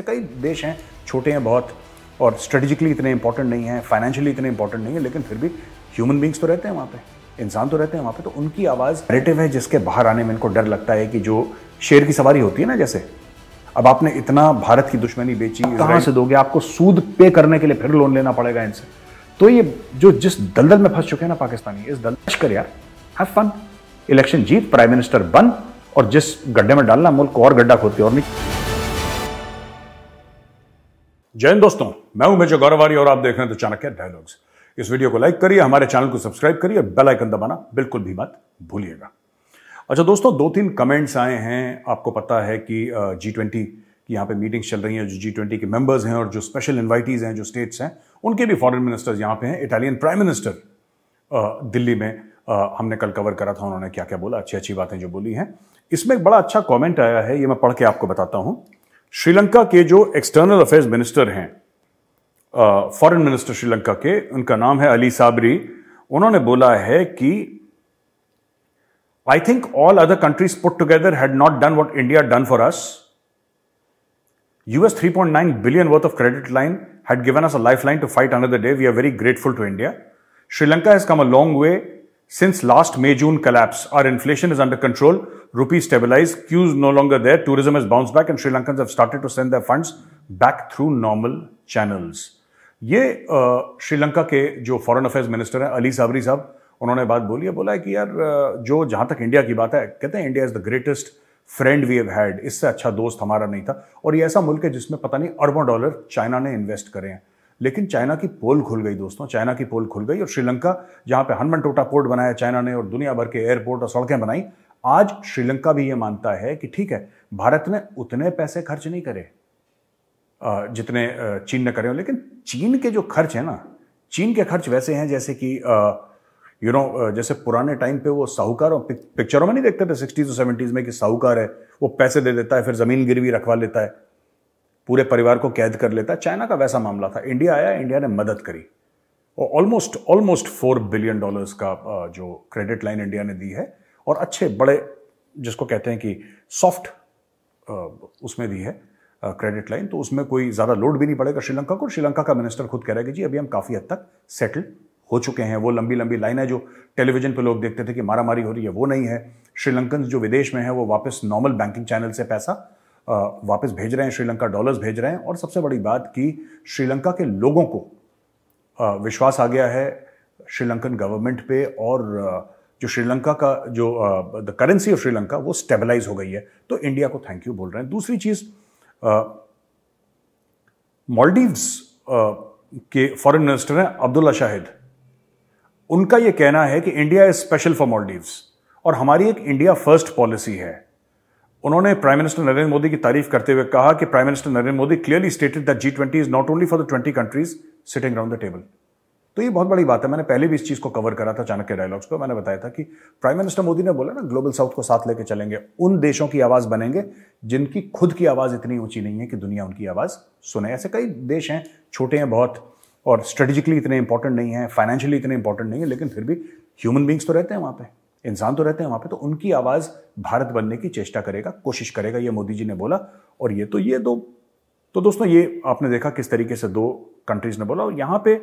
कई देश हैं, छोटे हैं बहुत, और स्ट्रेटेजिकली इतने इंपॉर्टेंट नहीं है, फाइनेंशियली इतने इंपॉर्टेंट नहीं है, लेकिन फिर भी ह्यूमन बींग्स तो रहते हैं वहाँ पे, इंसान तो रहते हैं वहाँ पे, तो उनकी आवाज़ नैरेटिव है जिसके बाहर आने में इनको डर लगता है कि जो शेर की सवारी होती है ना, जैसे अब आपने इतना भारत की दुश्मनी बेची, कहाँ से दोगे? आपको सूद पे करने के लिए फिर लोन लेना पड़ेगा इनसे। तो ये जो जिस दलदल में फंस चुके हैं ना पाकिस्तानी, इस दलदल कर यार, हैव फन, इलेक्शन जीत, प्राइम मिनिस्टर बन, और जिस गड्ढे में डालना मुल्क को और गड्ढा खोद के और नहीं। जय हिंद दोस्तों, मैं हूं मेजर गौरवारी और आप देख रहे हैं तो चाणक्य डायलॉग्स। इस वीडियो को लाइक करिए, हमारे चैनल को सब्सक्राइब करिए और बेल आइकन दबाना बिल्कुल भी मत भूलिएगा। अच्छा दोस्तों, 2-3 कमेंट्स आए हैं। आपको पता है कि G20 की यहाँ पे मीटिंग्स चल रही हैं, जो G20 के मेंबर्स हैं और जो स्पेशल इन्वाइटीज हैं, जो स्टेट्स हैं, उनके भी फॉरेन मिनिस्टर्स यहाँ पे हैं। इटालियन प्राइम मिनिस्टर दिल्ली में हमने कल कवर करा था, उन्होंने क्या क्या बोला, अच्छी अच्छी बातें जो बोली हैं। इसमें एक बड़ा अच्छा कॉमेंट आया है, ये मैं पढ़ के आपको बताता हूं। श्रीलंका के जो एक्सटर्नल अफेयर्स मिनिस्टर हैं, फॉरेन मिनिस्टर श्रीलंका के, उनका नाम है अली साबरी। उन्होंने बोला है कि I think all other countries put together had not done what India done for us. US $3.9 billion worth of credit line had given us a lifeline to fight another day. We are very grateful to India. Sri Lanka has come a long way since last May-June collapse. Our inflation is under control. Rupee stabilized. Queues no longer there. Tourism has bounced back and Sri Lankans have started to send their funds back through normal channels. ये श्रीलंका के जो foreign affairs minister हैं अली साबरी साहब, उन्होंने बात बोली है। बोला है कि यार जो जहां तक इंडिया की बात है, कहते हैं India is the greatest friend we have had, इससे अच्छा दोस्त हमारा नहीं था। और ये ऐसा मुल्क है जिसमें पता नहीं अरबों डॉलर चाइना ने इन्वेस्ट करे हैं, लेकिन चाइना की पोल खुल गई दोस्तों, चाइना की पोल खुल गई। और श्रीलंका जहां पे हनमनटोटा पोर्ट बनाया चाइना ने और दुनिया भर के एयरपोर्ट और सड़कें बनाई, आज श्रीलंका भी ये मानता है कि ठीक है, भारत ने उतने पैसे खर्च नहीं करे जितने चीन ने करे हो, लेकिन चीन के जो खर्च है ना, चीन के खर्च वैसे हैं जैसे कि जैसे पुराने टाइम पे वो साहूकार, पिक्चरों में नहीं देखते थे 60s और 70s में कि साहूकार है, वो पैसे दे देता है, फिर जमीन गिरवी रखवा लेता है, पूरे परिवार को कैद कर लेता है। चाइना का वैसा मामला था। इंडिया आया, इंडिया ने मदद करी और ऑलमोस्ट $4 बिलियन का जो क्रेडिट लाइन इंडिया ने दी है, और अच्छे बड़े, जिसको कहते हैं कि सॉफ्ट, उसमें दी है क्रेडिट लाइन, तो उसमें कोई ज्यादा लोड भी नहीं पड़ेगा श्रीलंका को। श्रीलंका का मिनिस्टर खुद कह रहा है कि जी अभी हम काफी हद तक सेटल हो चुके हैं। वो लंबी लंबी लाइनें जो टेलीविजन पे लोग देखते थे कि मारामारी हो रही है, वो नहीं है। श्रीलंकन जो विदेश में है वो वापस नॉर्मल बैंकिंग चैनल से पैसा वापस भेज रहे हैं, श्रीलंका डॉलर्स भेज रहे हैं। और सबसे बड़ी बात कि श्रीलंका के लोगों को विश्वास आ गया है श्रीलंकन गवर्नमेंट पे, और जो श्रीलंका का जो द करेंसी ऑफ श्रीलंका वो स्टेबलाइज हो गई है। तो इंडिया को थैंक यू बोल रहे हैं। दूसरी चीज, मालदीव्स के फॉरेन मिनिस्टर हैं अब्दुल्ला शाहिद। उनका यह कहना है कि India is special for Maldives और हमारी एक इंडिया फर्स्ट पॉलिसी है। उन्होंने प्राइम मिनिस्टर नरेंद्र मोदी की तारीफ करते हुए कहा कि prime minister Narendra Modi clearly stated that G20 is not only for the 20 countries sitting around the table. तो ये बहुत बड़ी बात है। मैंने पहले भी इस चीज को कवर करा था चाणक्य डायलॉग्स पर। मैंने बताया था कि प्राइम मिनिस्टर मोदी ने बोला ना, ग्लोबल साउथ को साथ लेके चलेंगे, उन देशों की आवाज बनेंगे जिनकी खुद की आवाज इतनी ऊंची नहीं है कि दुनिया उनकी आवाज सुने। ऐसे कई देश हैं, छोटे हैं बहुत, और स्ट्रेटेजिकली इतने इंपॉर्टेंट नहीं है, फाइनेंशियली इतने इंपॉर्टेंट नहीं है, लेकिन फिर भी ह्यूमन बींग्स तो रहते हैं वहां पे, इंसान तो रहते हैं वहां पे, तो उनकी आवाज भारत बनने की चेष्टा करेगा, कोशिश करेगा, ये मोदी जी ने बोला। और ये तो दोस्तों, ये आपने देखा किस तरीके से 2 कंट्रीज ने बोला। और यहां पे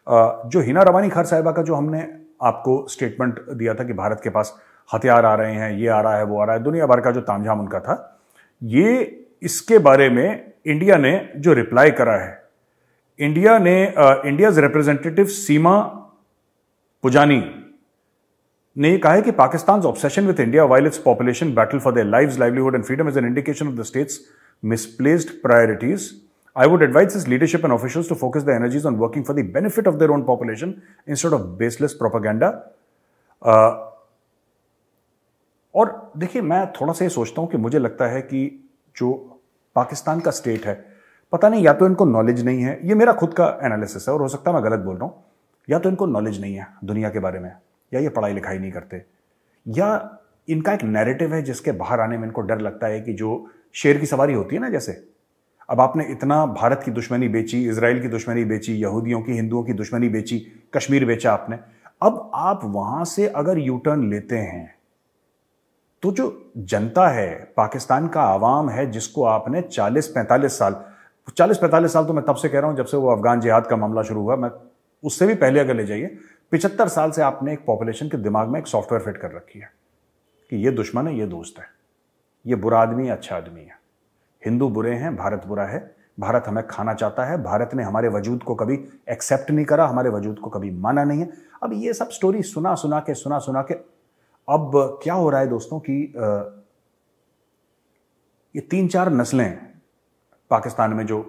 जो हिना रवानी खान साहिबा का जो हमने आपको स्टेटमेंट दिया था कि भारत के पास हथियार आ रहे हैं, ये आ रहा है, वो आ रहा है, दुनिया भर का जो तामझाम उनका था, ये इसके बारे में इंडिया ने जो रिप्लाई करा है, इंडियाज रिप्रेजेंटेटिव सीमा पुजानी ने कहा है कि Pakistan obsession with India while its population battle for their lives, livelihood and freedom is an indication of the states misplaced priorities. I would advise its leadership and officials to focus their energies on working for the benefit of their own population instead of baseless propaganda. और देखिए, मैं थोड़ा सा ये सोचता हूं कि मुझे लगता है कि जो पाकिस्तान का स्टेट है, पता नहीं, या तो इनको नॉलेज नहीं है, ये मेरा खुद का एनालिसिस है और हो सकता है मैं गलत बोल रहा हूं, या तो इनको नॉलेज नहीं है दुनिया के बारे में, या ये पढ़ाई लिखाई नहीं करते, या इनका एक नैरेटिव है जिसके बाहर आने में इनको डर लगता है कि जो शेर की सवारी होती है ना, जैसे अब आपने इतना भारत की दुश्मनी बेची, इजराइल की दुश्मनी बेची, यहूदियों की, हिंदुओं की दुश्मनी बेची, कश्मीर बेचा आपने, अब आप वहां से अगर यू टर्न लेते हैं तो जो जनता है, पाकिस्तान का आवाम है, जिसको आपने 40-45 साल 40-45 साल तो मैं तब से कह रहा हूं जब से वो अफगान जिहाद का मामला शुरू हुआ। मैं उससे भी पहले अगर ले जाइए, 75 साल से आपने एक पॉपुलेशन के दिमाग में एक सॉफ्टवेयर फिट कर रखी है कि ये दुश्मन है, ये दोस्त है, ये बुरा आदमी है, अच्छा आदमी है, हिंदू बुरे हैं, भारत बुरा है, भारत हमें खाना चाहता है, भारत ने हमारे वजूद को कभी एक्सेप्ट नहीं करा, हमारे वजूद को कभी माना नहीं है। अब ये सब स्टोरी सुना सुना के अब क्या हो रहा है दोस्तों कि ये 3-4 नस्लें पाकिस्तान में जो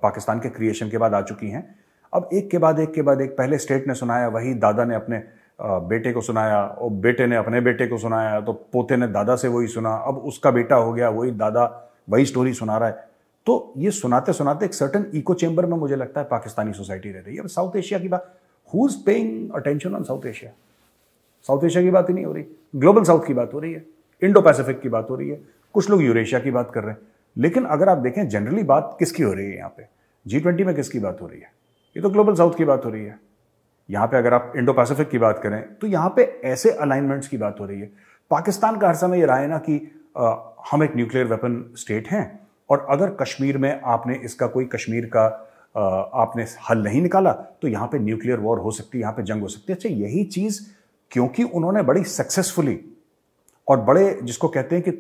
पाकिस्तान के क्रिएशन के बाद आ चुकी हैं, अब एक के बाद एक पहले स्टेट ने सुनाया, वही दादा ने अपने बेटे को सुनाया, और बेटे ने अपने बेटे को सुनाया, तो पोते ने दादा से वही सुना, अब उसका बेटा हो गया, वही दादा वही स्टोरी सुना रहा है। तो ये सुनाते सुनाते एक सर्टन इको चेंबर में मुझे लगता है पाकिस्तानी सोसाइटी रह रही है। अब साउथ एशिया की बात, who is paying attention on south Asia? South Asia की बात ही नहीं हो रही, ग्लोबल साउथ की बात हो रही है, इंडो पैसिफिक की बात हो रही है, कुछ लोग यूरेशिया की बात कर रहे हैं। लेकिन अगर आप देखें जनरली बात किसकी हो रही है यहाँ पे, G20 में किसकी बात हो रही है? ये तो ग्लोबल साउथ की बात हो रही है। यहाँ पे अगर आप इंडो पैसिफिक की बात करें तो यहाँ पे ऐसे अलाइनमेंट्स की बात हो रही है। पाकिस्तान का हर समय ये रहा है ना कि हम एक न्यूक्लियर वेपन स्टेट हैं, और अगर कश्मीर में आपने इसका कोई कश्मीर का आपने हल नहीं निकाला तो यहाँ पे न्यूक्लियर वॉर हो सकती है, यहाँ पे जंग हो सकती है। अच्छा, यही चीज क्योंकि उन्होंने बड़ी सक्सेसफुली और बड़े जिसको कहते हैं कि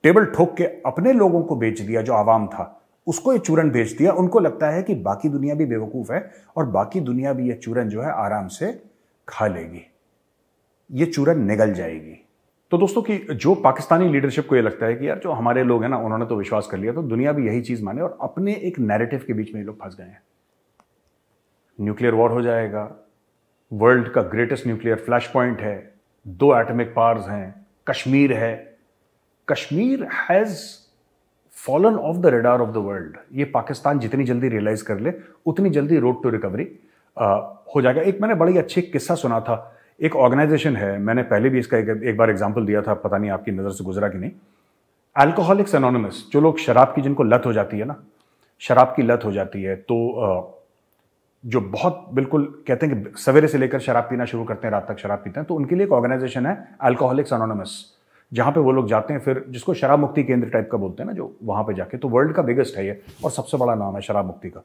टेबल ठोक के अपने लोगों को बेच दिया, जो आवाम था उसको ये चूरन बेच दिया। उनको लगता है कि बाकी दुनिया भी बेवकूफ है और बाकी दुनिया भी ये चूरन जो है आराम से खा लेगी, ये चूरन निगल जाएगी। तो दोस्तों कि जो पाकिस्तानी लीडरशिप को ये लगता है कि यार जो हमारे लोग हैं ना, उन्होंने तो विश्वास कर लिया, तो दुनिया भी यही चीज माने, और अपने एक नैरेटिव के बीच में ये लोग फंस गए हैं। न्यूक्लियर वॉर हो जाएगा, वर्ल्ड का ग्रेटेस्ट न्यूक्लियर फ्लैश पॉइंट है, 2 एटॉमिक पावर्स हैं, कश्मीर है, Kashmir has fallen of the radar of the world. ये पाकिस्तान जितनी जल्दी रियलाइज कर ले उतनी जल्दी रोड टू रिकवरी हो जाएगा। एक मैंने बड़ी अच्छी किस्सा सुना था, एक ऑर्गेनाइजेशन है, मैंने पहले भी इसका एक बार एग्जांपल दिया था, पता नहीं आपकी नजर से गुजरा कि नहीं, अल्कोहलिक्स एनोनिमस। जो लोग शराब की, जिनको लत हो जाती है ना, शराब की लत हो जाती है, तो जो बहुत बिल्कुल कहते हैं कि सवेरे से लेकर शराब पीना शुरू करते हैं, रात तक शराब पीते हैं, तो उनके लिए एक ऑर्गेनाइजेशन है अल्कोहलिक्स एनोनिमस, जहां पे वो लोग जाते हैं, फिर जिसको शराब मुक्ति केंद्र टाइप का बोलते हैं ना, जो वहां पे जाके, तो वर्ल्ड का बिगेस्ट है ये और सबसे बड़ा नाम है शराब मुक्ति का।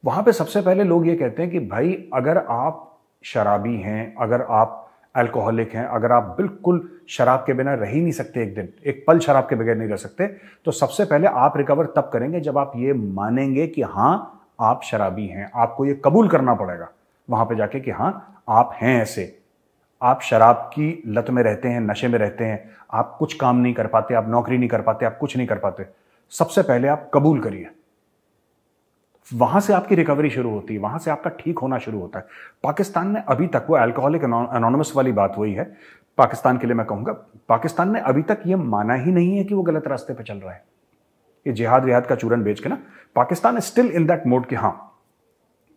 वहां पे सबसे पहले लोग ये कहते हैं कि भाई अगर आप शराबी हैं, अगर आप अल्कोहलिक हैं, अगर आप बिल्कुल शराब के बिना रह ही नहीं सकते, एक दिन एक पल शराब के बगैर नहीं रह सकते, तो सबसे पहले आप रिकवर तब करेंगे जब आप ये मानेंगे कि हाँ आप शराबी हैं। आपको ये कबूल करना पड़ेगा वहां पे जाके कि हाँ आप हैं ऐसे, आप शराब की लत में रहते हैं, नशे में रहते हैं, आप कुछ काम नहीं कर पाते, आप नौकरी नहीं कर पाते, आप कुछ नहीं कर पाते। सबसे पहले आप कबूल करिए, वहां से आपकी रिकवरी शुरू होती है, वहां से आपका ठीक होना शुरू होता है। पाकिस्तान ने अभी तक, वो अल्कोहलिक एनोनिमस वाली बात वही है, पाकिस्तान के लिए मैं कहूंगा, पाकिस्तान ने अभी तक यह माना ही नहीं है कि वो गलत रास्ते पर चल रहा है। ये जिहाद विहाद का चूरन बेच के ना, Pakistan is still in that mode कि हाँ,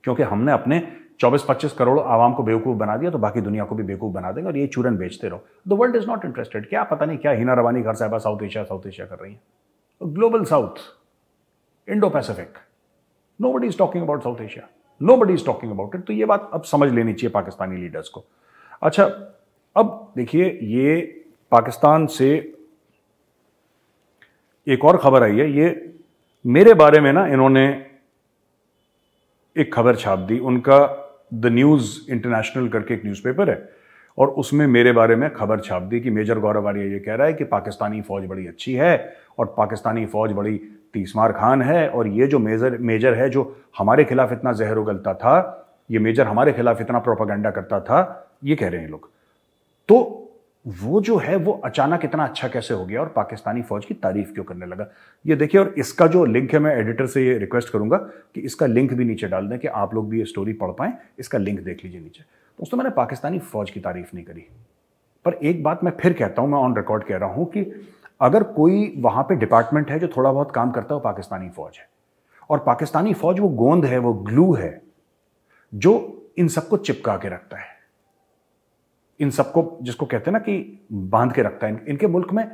क्योंकि हमने अपने 24-25 करोड़ आवाम को बेवकूफ बना दिया, तो बाकी दुनिया को भी बेवकूफ बना देंगे और ये चूरन बेचते रहो। The world is not interested. क्या पता नहीं क्या हिना रवानी घर साहबा साउथ एशिया कर रही है। Global south, Indo Pacific, nobody is talking about south Asia, nobody is talking about it. तो ये बात अब समझ लेनी चाहिए पाकिस्तानी लीडर्स को। अच्छा, अब देखिए, ये पाकिस्तान से एक और खबर आई है, ये मेरे बारे में ना इन्होंने एक खबर छाप दी। उनका द न्यूज इंटरनेशनल करके एक न्यूज़पेपर है, और उसमें मेरे बारे में खबर छाप दी कि मेजर गौरव आर्य ये कह रहा है कि पाकिस्तानी फौज बड़ी अच्छी है और पाकिस्तानी फौज बड़ी तीसमार खान है, और ये जो मेजर है जो हमारे खिलाफ इतना जहर उगलता था, ये मेजर हमारे खिलाफ इतना प्रोपागेंडा करता था, ये कह रहे हैं लोग। तो वो जो है वो अचानक इतना अच्छा कैसे हो गया और पाकिस्तानी फौज की तारीफ क्यों करने लगा, ये देखिए। और इसका जो लिंक है, मैं एडिटर से ये रिक्वेस्ट करूंगा कि इसका लिंक भी नीचे डाल दें कि आप लोग भी ये स्टोरी पढ़ पाएं। इसका लिंक देख लीजिए नीचे। दोस्तों, मैंने पाकिस्तानी फौज की तारीफ नहीं करी, पर एक बात मैं फिर कहता हूं, मैं ऑन रिकॉर्ड कह रहा हूं कि अगर कोई वहां पे डिपार्टमेंट है जो थोड़ा बहुत काम करता है, वो पाकिस्तानी फौज है। और पाकिस्तानी फौज वो गोंद है, वो ग्लू है जो इन सबको चिपका के रखता है, इन सबको, जिसको कहते हैं ना कि बांध के रखता है इनके मुल्क में।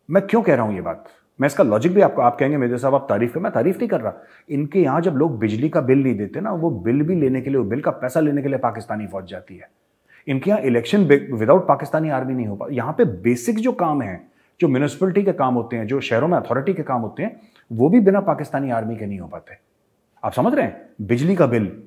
मैं क्यों कह रहा हूं ये बात, मैं इसका लॉजिक भी आपको, आप कहेंगे मेजर साहब आप तारीफ कर, मैं तारीफ नहीं कर रहा। इनके यहां जब लोग बिजली का बिल नहीं देते ना, वो बिल भी लेने के लिए, वो बिल का पैसा लेने के लिए पाकिस्तानी फौज जाती है। इनके यहां इलेक्शन विदाउट पाकिस्तानी आर्मी नहीं हो पाता। यहां पे बेसिक जो काम है, जो म्यूनिसिपलिटी के काम होते हैं, जो शहरों में अथॉरिटी के काम होते हैं, वो भी बिना पाकिस्तानी आर्मी के नहीं हो पाते। आप समझ रहे हैं? बिजली का बिल,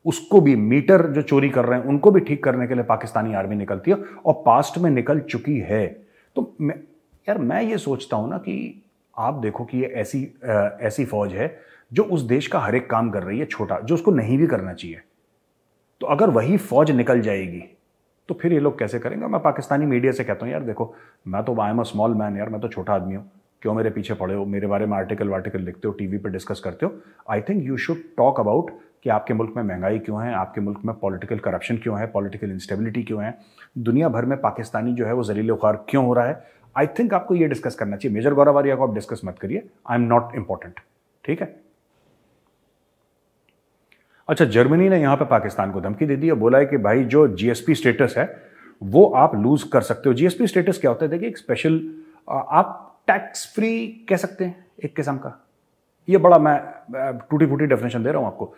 उसको भी, मीटर जो चोरी कर रहे हैं उनको भी ठीक करने के लिए पाकिस्तानी आर्मी निकलती है और पास्ट में निकल चुकी है। तो मैं ये सोचता हूं ना कि आप देखो कि ये ऐसी फौज है जो उस देश का हर एक काम कर रही है, छोटा, जो उसको नहीं भी करना चाहिए। तो अगर वही फौज निकल जाएगी तो फिर ये लोग कैसे करेंगे? मैं पाकिस्तानी मीडिया से कहता हूं, यार देखो, मैं तो I am a small man यार, मैं तो छोटा आदमी हूं, क्यों मेरे पीछे पड़े हो, मेरे बारे में आर्टिकल लिखते हो, टीवी पे डिस्कस करते हो। I think you should talk about कि आपके मुल्क में महंगाई क्यों है, आपके मुल्क में पॉलिटिकल करप्शन क्यों है, पॉलिटिकल इंस्टेबिलिटी क्यों है, दुनिया भर में पाकिस्तानी जो है वो जलील ख्वार क्यों हो रहा है। आई थिंक आपको ये डिस्कस करना चाहिए। मेजर गौरव आर्या को आप डिस्कस मत करिए, आई एम नॉट इंपॉर्टेंट, ठीक है? अच्छा, जर्मनी ने यहां पे पाकिस्तान को धमकी दे दी है, बोला है कि भाई जो जीएसपी स्टेटस है वो आप लूज कर सकते हो। जीएसपी स्टेटस क्या होता है? देखिए, एक स्पेशल, आप टैक्स फ्री कह सकते हैं एक किस्म का। ये बड़ा मैं टूटी फूटी डेफिनेशन दे रहा हूं आपको।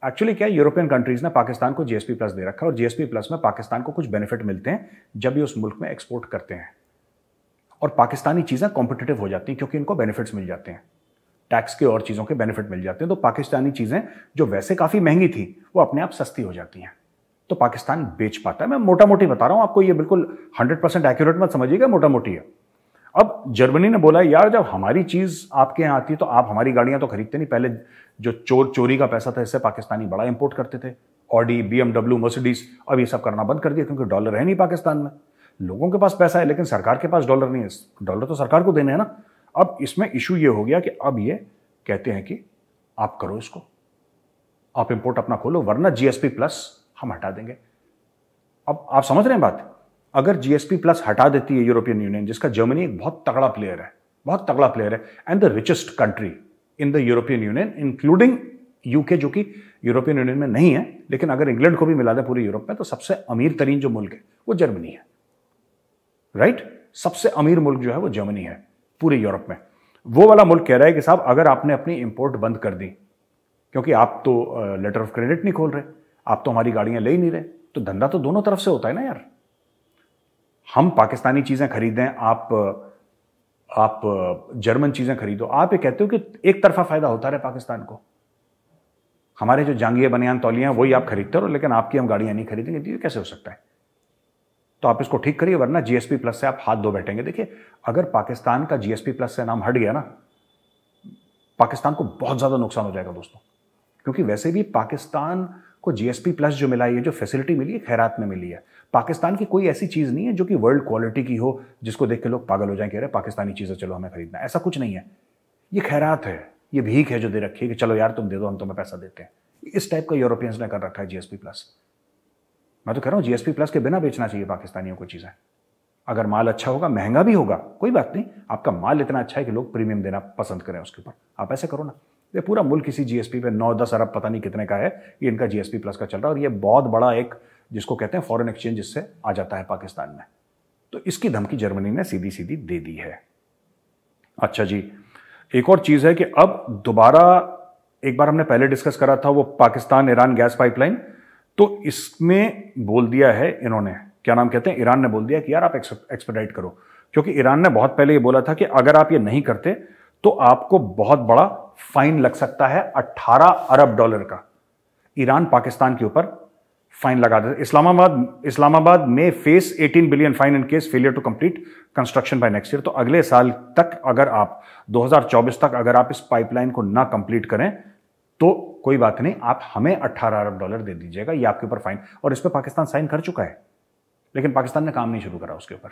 एक्चुअली क्या है, यूरोपियन कंट्रीज ने पाकिस्तान को जीएसपी प्लस दे रखा है और जीएसपी प्लस में पाकिस्तान को कुछ बेनिफिट मिलते हैं जब ये उस मुल्क में एक्सपोर्ट करते हैं, और पाकिस्तानी चीजें कॉम्पिटिटिव हो जाती हैं क्योंकि इनको बेनिफिट्स मिल जाते हैं, टैक्स के और चीजों के बेनिफिट मिल जाते हैं। तो पाकिस्तानी चीजें जो वैसे काफी महंगी थी वो अपने आप सस्ती हो जाती हैं, तो पाकिस्तान बेच पाता है। मैं मोटा मोटी बता रहा हूं आपको, ये बिल्कुल 100% एक्यूरेट मत समझिएगा, मोटा मोटी है। अब जर्मनी ने बोला, यार जब हमारी चीज आपके यहां आती है तो आप हमारी गाड़ियां तो खरीदते नहीं। पहले जो चोरी का पैसा था इससे पाकिस्तानी बड़ा इंपोर्ट करते थे, ऑडी, BMW, मर्सिडीज। अब ये सब करना बंद कर दिया क्योंकि डॉलर है नहीं पाकिस्तान में। लोगों के पास पैसा है लेकिन सरकार के पास डॉलर नहीं है, डॉलर तो सरकार को देने हैं ना। अब इसमें इशू ये हो गया कि अब ये कहते हैं कि आप करो इसको, आप इंपोर्ट अपना खोलो, वरना जीएसपी प्लस हम हटा देंगे। अब आप समझ रहे हैं बात? अगर जीएसपी प्लस हटा देती है यूरोपियन यूनियन, जिसका जर्मनी एक बहुत तगड़ा प्लेयर है, बहुत तगड़ा प्लेयर है, and the richest country in the European union, including UK, जो कि यूरोपियन यूनियन में नहीं है, लेकिन अगर इंग्लैंड को भी मिला दे पूरे यूरोप में, तो सबसे अमीर तरीन जो मुल्क है वो जर्मनी है, राइट? सबसे अमीर मुल्क जो है वो जर्मनी है पूरे यूरोप में। वो वाला मुल्क कह रहा है कि साहब अगर आपने अपनी इंपोर्ट बंद कर दी, क्योंकि आप तो लेटर ऑफ क्रेडिट नहीं खोल रहे, आप तो हमारी गाड़ियां ले ही नहीं रहे, तो धंधा तो दोनों तरफ से होता है ना यार। हम पाकिस्तानी चीजें खरीदें, आप जर्मन चीजें खरीदो। आप ये कहते हो कि एक तरफा फायदा होता रहे पाकिस्तान को। हमारे जो जांगिया बनियान तौलियां वही आप खरीदते हो, लेकिन आपकी हम गाड़ियां नहीं खरीदेंगे, तो ये कैसे हो सकता है? तो आप इसको ठीक करिए, वरना जीएसपी प्लस से आप हाथ धो बैठेंगे। देखिए, अगर पाकिस्तान का जीएसपी प्लस से नाम हट गया ना, पाकिस्तान को बहुत ज्यादा नुकसान हो जाएगा दोस्तों, क्योंकि वैसे भी पाकिस्तान को जीएसपी प्लस जो मिला है, ये जो फैसिलिटी मिली है, खैरात में मिली है। पाकिस्तान की कोई ऐसी चीज नहीं है जो कि वर्ल्ड क्वालिटी की हो, जिसको देख के लोग पागल हो जाएं, कह रहे पाकिस्तानी चीजें चलो हमें खरीदना, ऐसा कुछ नहीं है। ये खैरात है, ये भीख है जो दे रखी है कि चलो यार तुम दे दो, हम तुम्हें पैसा देते हैं। इस टाइप का यूरोपियंस ने कर रखा है जीएसपी प्लस। मैं तो कह रहा हूं जीएसपी प्लस के बिना बेचना चाहिए पाकिस्तानियों को चीजें। अगर माल अच्छा होगा, महंगा भी होगा, कोई बात नहीं, आपका माल इतना अच्छा है कि लोग प्रीमियम देना पसंद करें उसके ऊपर, आप ऐसे करो ना। ये पूरा मुल्क किसी जीएसपी पे 9-10 अरब पता नहीं कितने का है, ये इनका जीएसपी प्लस का चल रहा है, और ये बहुत बड़ा एक जिसको कहते हैं फॉरेन एक्सचेंज जिससे आ जाता है पाकिस्तान में। तो इसकी धमकी जर्मनी ने सीधी सीधी दे दी है। अच्छा जी, एक और चीज है कि अब दोबारा, एक बार हमने पहले डिस्कस करा था वो पाकिस्तान ईरान गैस पाइपलाइन, तो इसमें बोल दिया है इन्होंने, क्या नाम कहते हैं, ईरान ने बोल दिया कि यार आप एक्सपेडाइट करो, क्योंकि ईरान ने बहुत पहले ये बोला था कि अगर आप ये नहीं करते तो आपको बहुत बड़ा फाइन लग सकता है, 18 अरब डॉलर का। ईरान पाकिस्तान के ऊपर फाइन लगा दे। इस्लामाबाद में face 18 billion fine in case failure to complete construction by next year. तो अगले साल तक, अगर आप 2024 तक अगर आप इस पाइपलाइन को ना कंप्लीट करें तो कोई बात नहीं, आप हमें 18 अरब डॉलर दे दीजिएगा, ये आपके ऊपर फाइन। और इस पर पाकिस्तान साइन कर चुका है, लेकिन पाकिस्तान ने काम नहीं शुरू करा उसके ऊपर।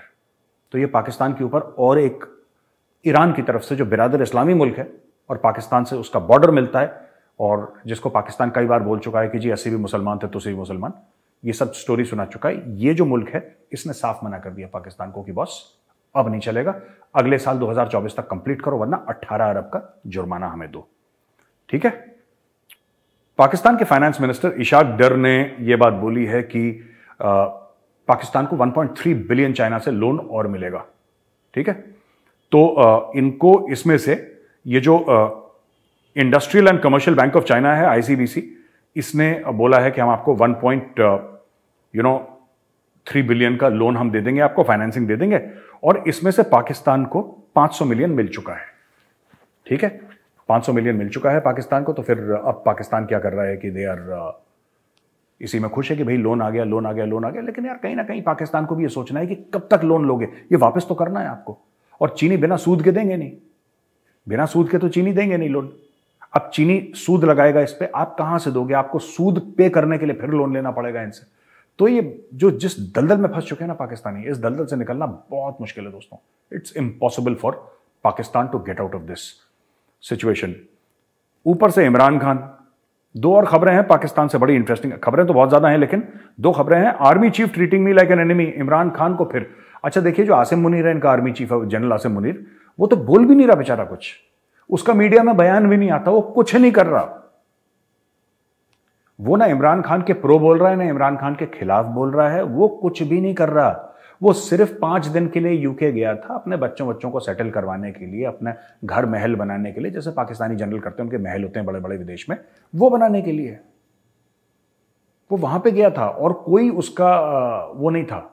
तो ये पाकिस्तान के ऊपर और एक ईरान की तरफ से, जो बिरादर इस्लामी मुल्क है और पाकिस्तान से उसका बॉर्डर मिलता है, और जिसको पाकिस्तान कई बार बोल चुका है कि जी अस्सी भी मुसलमान थे तो सही मुसलमान, ये सब स्टोरी सुना चुका है। ये जो मुल्क है इसने साफ मना कर दिया पाकिस्तान को कि बॉस अब नहीं चलेगा, अगले साल 2024 तक कंप्लीट करो, वरना 18 अरब का जुर्माना हमें दो। ठीक है। पाकिस्तान के फाइनेंस मिनिस्टर इशाक डर ने यह बात बोली है कि पाकिस्तान को 1.3 बिलियन चाइना से लोन और मिलेगा। ठीक है, तो इनको इसमें से ये जो industrial and commercial bank of China है, आईसीबीसी, इसने बोला है कि हम आपको 1.3 बिलियन का लोन हम दे देंगे, आपको फाइनेंसिंग दे देंगे, और इसमें से पाकिस्तान को 500 मिलियन मिल चुका है। ठीक है, 500 मिलियन मिल चुका है पाकिस्तान को, तो फिर अब पाकिस्तान क्या कर रहा है कि दे आर इसी में खुश है कि भाई लोन आ गया, लोन आ गया, लोन आ गया। लेकिन यार कहीं ना कहीं पाकिस्तान को भी ये सोचना है कि कब तक लोन लोगे, ये वापस तो करना है आपको। और चीनी बिना सूद के देंगे नहीं, बिना सूद के तो चीनी देंगे नहीं लोन। अब चीनी सूद लगाएगा इस पे, आप कहां से दोगे? आपको सूद पे करने के लिए फिर लोन लेना पड़ेगा इनसे। तो ये जो जिस दलदल में फंस चुके हैं ना पाकिस्तानी, इस दलदल से निकलना बहुत मुश्किल है दोस्तों। It's impossible for Pakistan to get out of this situation. ऊपर से इमरान खान, दो और खबरें हैं पाकिस्तान से बड़ी इंटरेस्टिंग, खबरें तो बहुत ज्यादा हैं लेकिन दो खबरें हैं। Army chief treating me like an enemy, Imran Khan को फिर। अच्छा देखिए, जो आसिम मुनीर है इनका आर्मी चीफ है, जनरल आसिम मुनीर, वो तो बोल भी नहीं रहा बेचारा कुछ, उसका मीडिया में बयान भी नहीं आता, वो कुछ नहीं कर रहा। वो ना इमरान खान के प्रो बोल रहा है, ना इमरान खान के खिलाफ बोल रहा है, वो कुछ भी नहीं कर रहा। वो सिर्फ 5 दिन के लिए यूके गया था अपने बच्चों को सेटल करवाने के लिए, अपने घर महल बनाने के लिए, जैसे पाकिस्तानी जनरल करते हैं, उनके महल होते हैं बड़े बड़े विदेश में, वो बनाने के लिए वो वहां पे गया था। और कोई उसका वो नहीं था,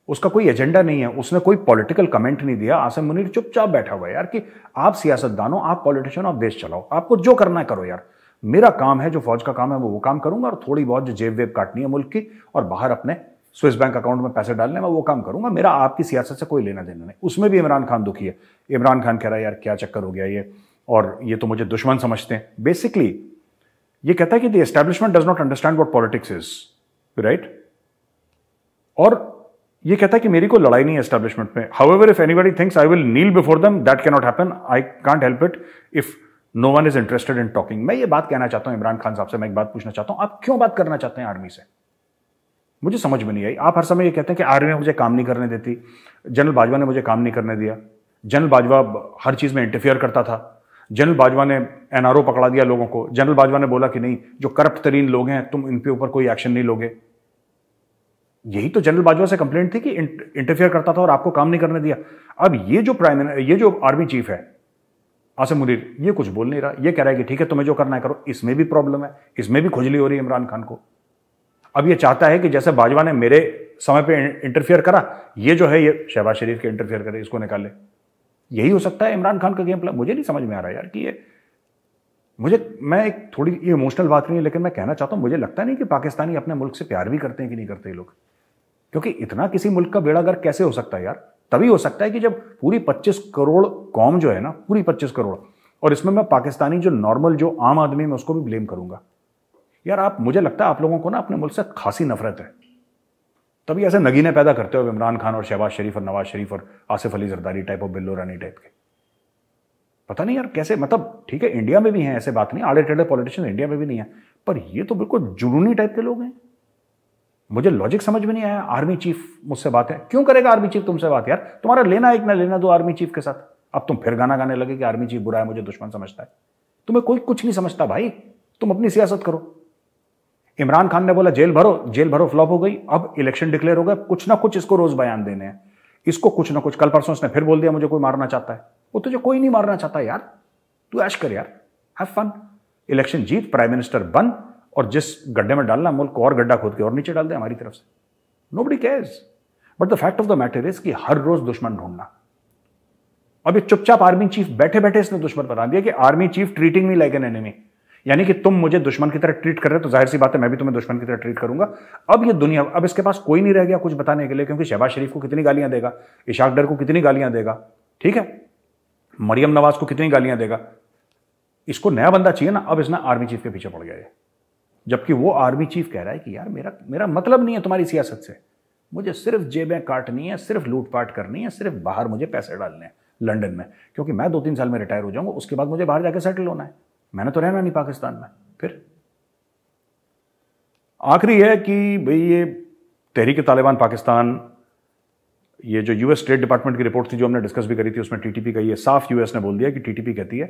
उसका कोई एजेंडा नहीं है, उसने कोई पॉलिटिकल कमेंट नहीं दिया। आसिम मुनीर चुपचाप बैठा हुआ है यार कि आप सियासतदान हो, आप पॉलिटिशियन, आप देश चलाओ, आपको जो करना है करो यार, मेरा काम है, जो फौज का काम है वो काम करूंगा, और थोड़ी बहुत जो जेब वेब काटनी है मुल्क की और बाहर अपने स्विस बैंक अकाउंट में पैसे डालने में, वो काम करूंगा, मेरा आपकी सियासत से कोई लेना देना नहीं। उसमें भी इमरान खान दुखी है। इमरान खान कह रहा है यार क्या चक्कर हो गया ये, और ये तो मुझे दुश्मन समझते हैं। बेसिकली ये कहता है कि the establishment does not understand what politics is, right? और ये कहता है कि मेरी कोई लड़ाई नहीं है एस्टैब्लिशमेंट में। However if anybody thinks I will nil before them, that can not happen, I can't help it if no one is interested in talking. मैं ये बात कहना चाहता हूं इमरान खान साहब से, मैं एक बात पूछना चाहता हूं, आप क्यों बात करना चाहते हैं आर्मी से? मुझे समझ में नहीं आई। आप हर समय ये कहते हैं कि आर्मी मुझे काम नहीं करने देती, जनरल बाजवा ने मुझे काम नहीं करने दिया, जनरल बाजवा हर चीज में इंटरफियर करता था, जनरल बाजवा ने एनआरओ पकड़ा दिया लोगों को, जनरल बाजवा ने बोला कि नहीं जो करप्ट तरीन लोग हैं तुम इन पे ऊपर कोई एक्शन नहीं लोगे। यही तो जनरल बाजवा से कंप्लेंट थी कि इंटरफियर करता था और आपको काम नहीं करने दिया। अब ये जो आर्मी चीफ है आसिम मुनीर, ये कुछ बोल नहीं रहा, ये कह रहा है कि ठीक है तुम्हें जो करना है करो। इसमें भी प्रॉब्लम है, इसमें भी खुजली हो रही है इमरान खान को। अब ये चाहता है कि जैसे बाजवा ने मेरे समय पे इंटरफियर करा, ये जो है ये शहबाज शरीफ के इंटरफियर करे, इसको निकाले। यही हो सकता है इमरान खान का गेम प्लान। मुझे नहीं समझ में आ रहा यार कि ये मैं एक थोड़ी ये इमोशनल बात नहीं है लेकिन मैं कहना चाहता हूं, मुझे लगता नहीं कि पाकिस्तानी अपने मुल्क से प्यार भी करते हैं कि नहीं करते ये लोग। क्योंकि इतना किसी मुल्क का बेड़ा गर्क कैसे हो सकता है यार? तभी हो सकता है कि जब पूरी 25 करोड़ कौम जो है ना, पूरी 25 करोड़, और इसमें मैं पाकिस्तानी जो नॉर्मल जो आम आदमी में उसको भी ब्लेम करूंगा। यार आप, मुझे लगता है आप लोगों को ना अपने मुल्क से खासी नफरत है, तभी ऐसे नगीने पैदा करते हो इमरान खान और शहबाज शरीफ और नवाज शरीफ और आसिफ अली जरदारी टाइप और बिल्लो रानी टाइप के। पता नहीं यार कैसे, मतलब ठीक है इंडिया में भी हैं ऐसे, बात नहीं, आड़े टेढ़े पॉलिटिशियन इंडिया में भी नहीं है, पर ये तो बिल्कुल जुनूनी टाइप के लोग हैं। मुझे लॉजिक समझ में नहीं आया। आर्मी चीफ मुझसे बात है, क्यों करेगा आर्मी चीफ तुमसे बात यार? तुम्हारा लेना एक ना लेना दो आर्मी चीफ के साथ। अब तुम फिर गाना गाने लगे कि आर्मी चीफ बुरा है, मुझे दुश्मन समझता है। तुम्हें कोई कुछ नहीं समझता भाई, तुम अपनी सियासत करो। इमरान खान ने बोला जेल भरो फ्लॉप हो गई, अब इलेक्शन डिक्लेयर हो गया, कुछ ना कुछ इसको रोज बयान देने हैं, इसको कुछ ना कुछ। कल परसों उसने फिर बोल दिया मुझे कोई मारना चाहता है। वो तुझे कोई नहीं मारना चाहता यार, तू ऐश कर यार, हैव फन, इलेक्शन जीत, प्राइम मिनिस्टर बन, और जिस गड्ढे में डालना मुल्क को और गड्ढा खोद के और नीचे डाल दे हमारी तरफ से। Nobody cares, but the fact of the matter is कि हर रोज दुश्मन ढूंढना। अब ये चुपचाप आर्मी चीफ बैठे बैठे इसने दुश्मन बता दिया कि army chief treating me like an enemy, यानी कि तुम मुझे दुश्मन की तरह ट्रीट कर रहे हो तो जाहिर सी बात है मैं भी तुम्हें दुश्मन की तरह ट्रीट करूंगा। अब ये दुनिया, अब इसके पास कोई नहीं रह गया कुछ बताने के लिए, क्योंकि शहबाज शरीफ को कितनी गालियां देगा, इशाक डर को कितनी गालियां देगा, ठीक है, मरियम नवाज को कितनी गालियां देगा। इसको नया बंदा चाहिए ना। अब इसने आर्मी चीफ के पीछे पड़ गया है, जबकि वो आर्मी चीफ कह रहा है कि यार मेरा मतलब नहीं है तुम्हारी सियासत से, मुझे सिर्फ जेबें काटनी है, सिर्फ लूटपाट करनी है, सिर्फ बाहर मुझे पैसे डालने हैं लंदन में, क्योंकि मैं 2-3 साल में रिटायर हो जाऊंगा, उसके बाद मुझे बाहर जाकर सेटल होना है, मैंने तो रहना नहीं पाकिस्तान में। फिर आखिरी है कि भाई ये तहरीक-ए-तालिबान पाकिस्तान, ये जो यूएस स्टेट डिपार्टमेंट की रिपोर्ट थी जो हमने डिस्कस भी करी थी, उसमें टीटीपी का ये साफ यूएस ने बोल दिया कि टीटीपी कहती है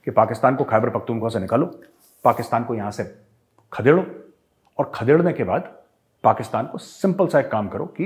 कि पाकिस्तान को खैबर पख्तूनख्वा से निकालो, पाकिस्तान को यहां से खदेड़ो, और खदेड़ने के बाद पाकिस्तान को सिंपल सा एक काम करो कि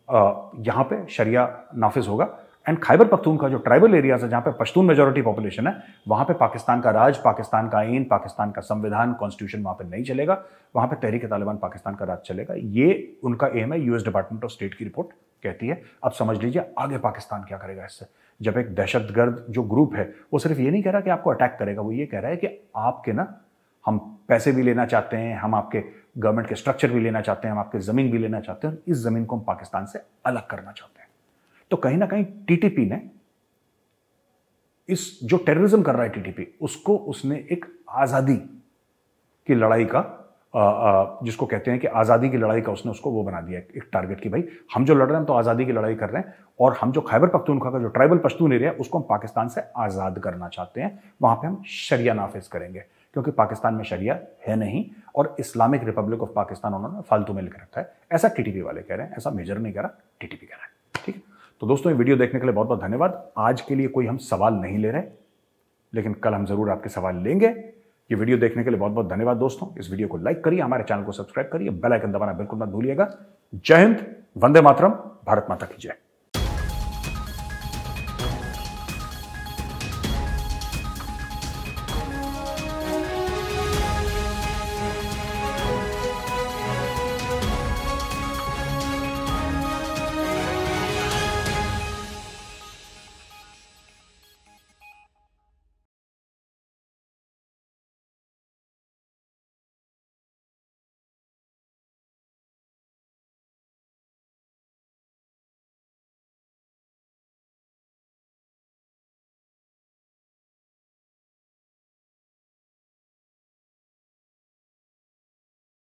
यहां पे शरिया नाफिज होगा, एंड खैबर पख्तूनख्वा जो ट्राइबल एरियाज है जहां पे पश्तून मेजॉरिटी पॉपुलेशन है, वहां पे पाकिस्तान का राज, पाकिस्तान का आईन, पाकिस्तान का संविधान, कॉन्स्टिट्यूशन वहां पे नहीं चलेगा, वहां पे तहरीक-ए-तालिबान पाकिस्तान का राज चलेगा। ये उनका एम है, यूएस डिपार्टमेंट ऑफ स्टेट की रिपोर्ट कहती है। अब समझ लीजिए आगे पाकिस्तान क्या करेगा इससे। जब एक दहशतगर्द जो ग्रुप है वो सिर्फ ये नहीं कह रहा कि आपको अटैक करेगा, वो ये कह रहा है कि आपके ना हम पैसे भी लेना चाहते हैं, हम आपके गवर्नमेंट के स्ट्रक्चर भी लेना चाहते हैं, हम आपके जमीन भी लेना चाहते हैं, इस जमीन को हम पाकिस्तान से अलग करना चाहते हैं। तो कहीं ना कहीं टीटीपी ने इस जो टेररिज्म कर रहा है टीटीपी, उसको उसने एक आजादी की लड़ाई का जिसको कहते हैं कि आजादी की लड़ाई का उसने उसको वो बना दिया एक टारगेट कि भाई हम जो लड़ रहे हैं हम तो आजादी की लड़ाई कर रहे हैं, और हम जो खैबर पख्तूनख्वा का जो ट्राइबल पश्तून एरिया उसको हम पाकिस्तान से आजाद करना चाहते हैं, वहां पे हम शरिया नाफिज करेंगे, क्योंकि पाकिस्तान में शरिया है नहीं और इस्लामिक रिपब्लिक ऑफ पाकिस्तान उन्होंने फालतू में लिख रखा है। ऐसा टीटीपी वाले कह रहे हैं, ऐसा मेजर नहीं कह रहा, टीटीपी कह रहा है। ठीक है, तो दोस्तों ये वीडियो देखने के लिए बहुत बहुत धन्यवाद। आज के लिए कोई हम सवाल नहीं ले रहे, लेकिन कल हम जरूर आपके सवाल लेंगे। ये वीडियो देखने के लिए बहुत बहुत धन्यवाद दोस्तों। इस वीडियो को लाइक करिए, हमारे चैनल को सब्सक्राइब करिए, बेल आइकन दबाना बिल्कुल मत भूलिएगा। जय हिंद, वंदे मातरम, भारत माता की जय।